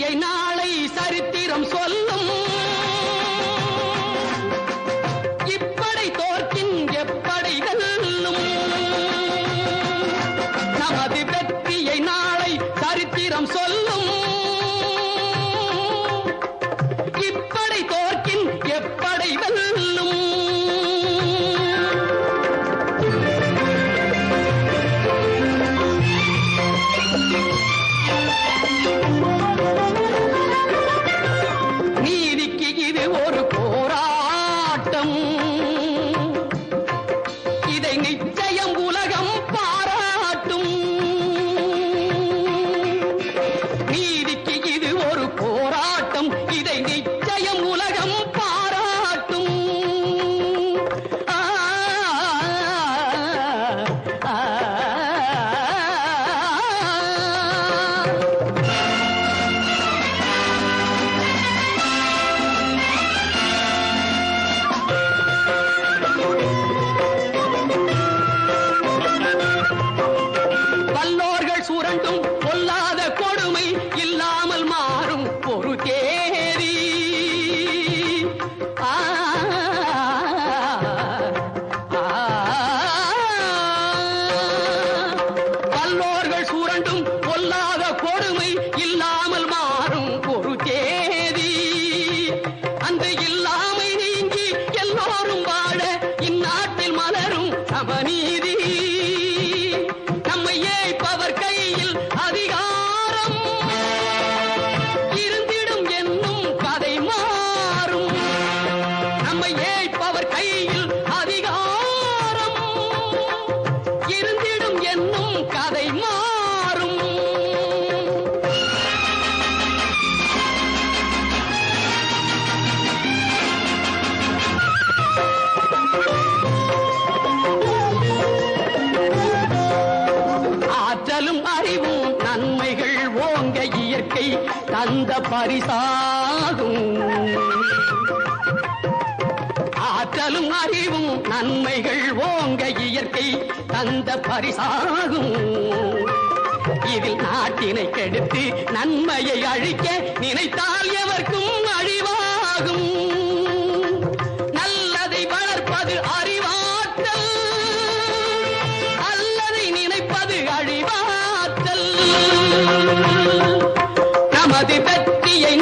வெற்றியை நாளை சரித்திரம் சொல்லும். இப்படை தோற்கின் எப்படை வெல்லும். நமது வெற்றியை நாளை சரித்திரம் சொல்லும். இப்படை தோற்கின் எப்படை வெல்லும். நீதிக்கு இது ஒரு போராட்டம். இதை நிச்சயம் உலகம் பாராட்டும். நீதிக்கு இது ஒரு போராட்டம். இதை நிச்சயம் உலகம் பாராட்டும். ஆ, ஆ, ஆ. வல்லோர்கள் சுரண்டும் பொல்லாத கொடுமை இல்லாமல் மாறும் ஒரு தேதி. ஆ, ஆ. வல்லோர்கள் சுரண்டும் பொல்லாத கொடுமை இல்லாமல் மாறும் ஒரு தேதி. அந்த இல்லாமை நீங்கி எல்லோரும் வாழ இந்நாட்டில் மலரும் சமநீதி. நம்மை ஏய்ப்பவர் கையில் அதிகாரம் இருந்திடும் என்னும் கதை மாறும். நம்மை ஏய்ப்பவர் கையில் அதிகாரம் இருந்திடும் என்னும் கதை மாறும். ஆற்றலும் அறிவும் நன்மைகள் ஓங்க இயற்கை தந்த பரிசாகும். ஆற்றலும் அறிவும் நன்மைகள் ஓங்க இயற்கை தந்த பரிசாகும். இதில் நாட்டினை கெடுத்து நன்மையை அழிக்க நினைத்தால் எவர்க்கும் அழிவாகும். நல்லதை வளர்ப்பது அறிவாற்றல். அல்லதை நினைப்பது அழிவாற்றல். நமது வெற்றியை